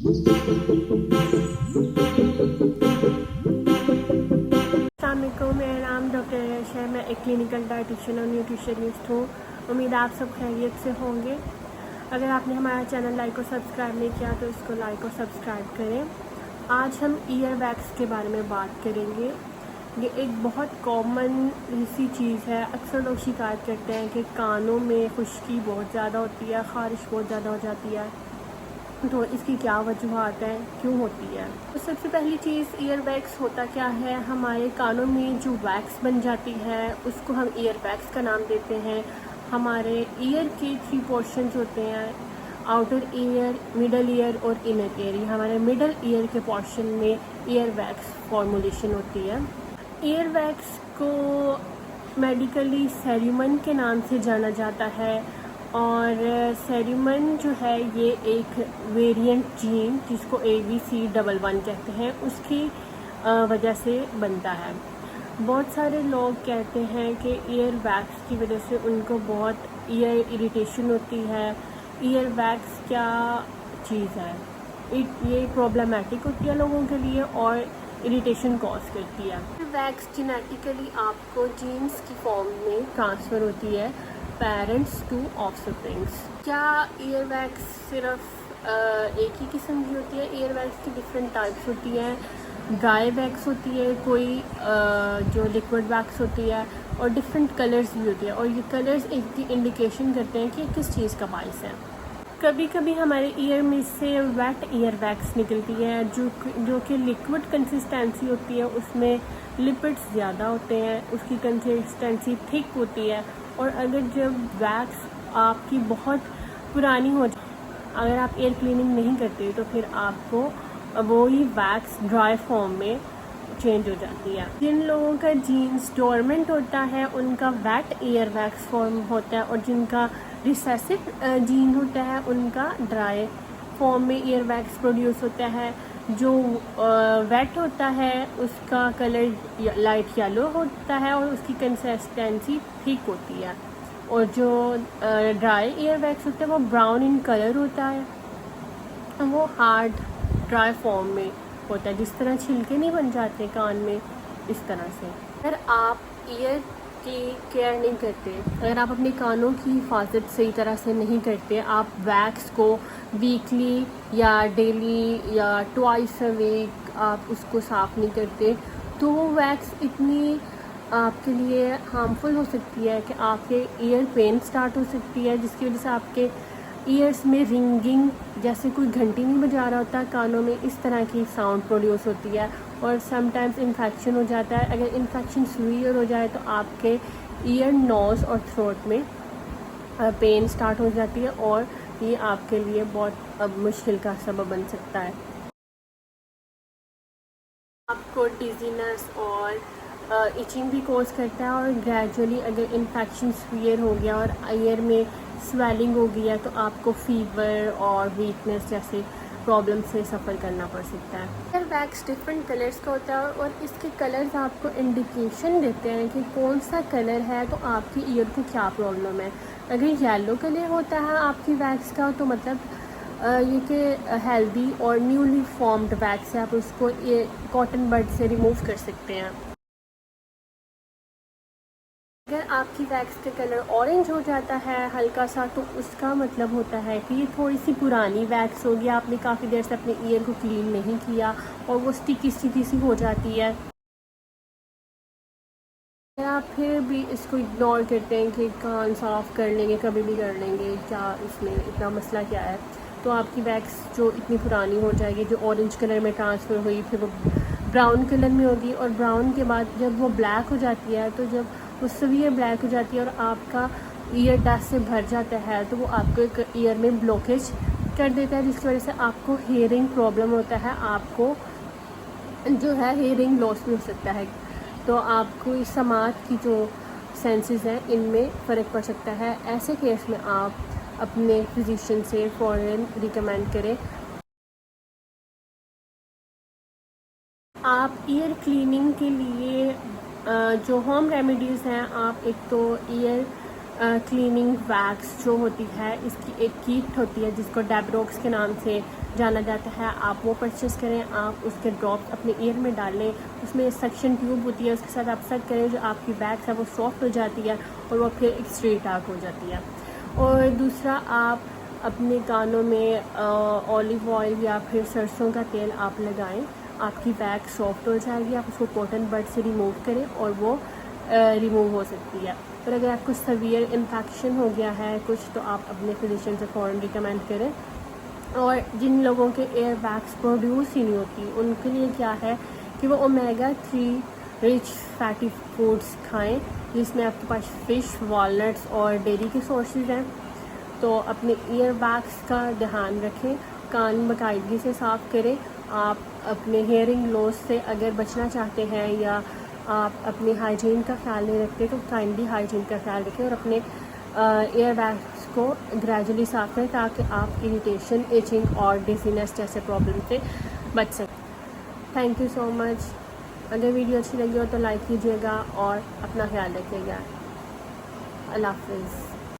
अस्सलामुअलैकुम, मेरा नाम डॉक्टर यश है। मैं एक क्लिनिकल डाइटिशियन और न्यूट्रिशनिस्ट हूँ। उम्मीद है आप सब खैरियत से होंगे। अगर आपने हमारा चैनल लाइक और सब्सक्राइब नहीं किया तो इसको लाइक और सब्सक्राइब करें। आज हम ईयर वैक्स के बारे में बात करेंगे। ये एक बहुत कॉमन सी चीज़ है। अक्सर लोग शिकायत करते हैं कि कानों में खुश्की बहुत ज़्यादा होती है, ख़ारिश बहुत ज़्यादा हो जाती है। तो इसकी क्या वजूहत हैं, क्यों होती है? तो सबसे पहली चीज़, ईयर वैक्स होता क्या है। हमारे कानों में जो वैक्स बन जाती है उसको हम ईयर वैक्स का नाम देते हैं। हमारे ईयर के 3 पोर्शंस होते हैं, आउटर ईयर, मिडल ईयर और इनर ईयर। हमारे मिडल ईयर के पोर्शन में ईयर वैक्स फॉर्मुलेशन होती है। ईयर वैक्स को मेडिकली सेरुमन के नाम से जाना जाता है और सेरुमन जो है ये एक वेरिएंट जीन जिसको ABCC11 कहते हैं उसकी वजह से बनता है। बहुत सारे लोग कहते हैं कि ईयर वैक्स की वजह से उनको बहुत ईयर इरिटेशन होती है। ईयर वैक्स क्या चीज़ है? ये प्रॉब्लमेटिक होती है लोगों के लिए और इरिटेशन कॉज करती है। वैक्स जेनेटिकली आपको जीन्स की फॉर्म में ट्रांसफ़र होती है, पेरेंट्स टू ऑफस्प्रिंग्स। क्या ईयर वैक्स सिर्फ एक ही किस्म की होती है? ईयर वैक्स की डिफरेंट टाइप्स होती हैं। ड्राई वैक्स होती है, कोई जो लिक्विड वैक्स होती है, और डिफरेंट कलर्स भी होती है। और ये कलर्स एक इंडिकेशन करते हैं कि किस चीज़ का बाइस है। कभी कभी हमारे ईयर में से वेट ईयर वैक्स निकलती है जो कि लिक्विड कंसिस्टेंसी होती है, उसमें लिपिड्स ज़्यादा होते हैं, उसकी कंसिस्टेंसी थिक होती है। और अगर जब वैक्स आपकी बहुत पुरानी हो जाए, अगर आप एयर क्लीनिंग नहीं करते तो फिर आपको वो ही वैक्स ड्राई फॉर्म में चेंज हो जाती है। जिन लोगों का जीन्स डोरमेंट होता है उनका वेट ईयर वैक्स फॉर्म होता है, और जिनका रिसेसिव जीन होता है उनका ड्राई फॉर्म में ईयर वैक्स प्रोड्यूस होता है। जो वेट होता है उसका कलर लाइट येलो होता है और उसकी कंसिस्टेंसी थिक होती है। और जो ड्राई ईयर वैक्स होता है वो ब्राउन इन कलर होता है, वो हार्ड ड्राई फॉर्म में होता है। जिस तरह छिलके नहीं बन जाते कान में, इस तरह से। अगर आप ईयर की केयर नहीं करते, अगर आप अपने कानों की हिफाजत सही तरह से नहीं करते, आप वैक्स को वीकली या डेली या ट्वाइस अ वीक आप उसको साफ़ नहीं करते, तो वो वैक्स इतनी आपके लिए हार्मफुल हो सकती है कि आपके ईयर पेन स्टार्ट हो सकती है, जिसकी वजह से आपके ईयर्स में रिंगिंग, जैसे कोई घंटी नहीं बजा रहा होता कानों में, इस तरह की साउंड प्रोड्यूस होती है। और समटाइम्स इन्फेक्शन हो जाता है। अगर इन्फेक्शन सीवियर हो जाए तो आपके ईयर, नोज़ और थ्रोट में पेन स्टार्ट हो जाती है और ये आपके लिए बहुत मुश्किल का सबब बन सकता है। आपको डिजीनेस और इचिंग भी कोज करता है। और ग्रेजुअली अगर इन्फेक्शन सीवियर हो गया और ईयर में स्वेलिंग हो गई है तो आपको फीवर और वीकनेस जैसे प्रॉब्लम से सफ़र करना पड़ सकता है। ईयर वैक्स डिफरेंट कलर्स का होता है और इसके कलर्स आपको इंडिकेशन देते हैं कि कौन सा कलर है तो आपकी ईयर को क्या प्रॉब्लम है। अगर येलो कलर होता है आपकी वैक्स का तो मतलब ये कि हेल्दी और न्यूली फॉर्म्ड वैक्स है, आप उसको ये कॉटन बड से रिमूव कर सकते हैं। अगर आपकी वैक्स का कलर ऑरेंज हो जाता है हल्का सा, तो उसका मतलब होता है कि ये थोड़ी सी पुरानी वैक्स होगी, आपने काफ़ी देर से अपने ईयर को क्लीन नहीं किया और वो स्टिकी स्टिकी सी हो जाती है। अगर आप फिर भी इसको इग्नोर करते हैं कि कान साफ़ कर लेंगे, कभी भी कर लेंगे, क्या इसमें इतना मसला क्या है, तो आपकी वैक्स जो इतनी पुरानी हो जाएगी, जो ऑरेंज कलर में ट्रांसफ़र हुई फिर वो ब्राउन कलर में होगी, और ब्राउन के बाद जब वो ब्लैक हो जाती है, तो जब वो सीवियर ब्लैक हो जाती है और आपका ईयर डस्ट से भर जाता है, तो वो आपको एक ईयर में ब्लॉकेज कर देता है, जिसकी वजह से आपको हेयरिंग प्रॉब्लम होता है, आपको जो है हेयरिंग लॉस भी हो सकता है। तो आपको इस समात की जो सेंसेस हैं इनमें फ़र्क पड़ सकता है। ऐसे केस में आप अपने फिजिशियन से फ़ौरन रिकमेंड करें। आप ईयर क्लीनिंग के लिए जो होम रेमेडीज़ हैं, आप एक तो ईयर क्लीनिंग वैक्स जो होती है, इसकी एक किट होती है जिसको डेब्रोक्स के नाम से जाना जाता है, आप वो परचेज़ करें। आप उसके ड्रॉप्स अपने ईयर में डालें, उसमें सक्शन ट्यूब होती है, उसके साथ आप सेट करें, जो आपकी वैक्स है वो सॉफ्ट हो जाती है और वो फिर एक स्ट्रेट आउट हो जाती है। और दूसरा, आप अपने कानों में ऑलिव ऑयल या फिर सरसों का तेल आप लगाएं, आपकी वैक्स सॉफ्ट हो जाएगी। आप उसको कॉटन बड से रिमूव करें और वो रिमूव हो सकती है। और अगर आपको सवियर इन्फेक्शन हो गया है कुछ, तो आप अपने फिजिशियन से फ़ौरन रिकमेंड करें। और जिन लोगों के एयर वैक्स प्रोड्यूस ही नहीं होती, उनके लिए क्या है कि वो ओमेगा 3 रिच फैटी फूड्स खाएं, जिसमें आपके पास फ़िश, वॉलनट्स और डेयरी के सोर्सेज हैं। तो अपने ईयर वैक्स का ध्यान रखें, कान बाकायदगी से साफ़ करें। आप अपने हेयरिंग लॉस से अगर बचना चाहते हैं या आप अपनी हाइजीन का ख्याल नहीं रखते, तो काइंडली हाइजीन का ख्याल रखें और अपने ईयर वैक्स को ग्रेजुअली साफ करें, ताकि आप इरिटेशन, इचिंग और डिजीनेस जैसे प्रॉब्लम से बच सकें। Thank you so much. अगर वीडियो अच्छी लगी हो तो लाइक कीजिएगा और अपना ख्याल रखिएगा। अल्लाह हाफ़िज़।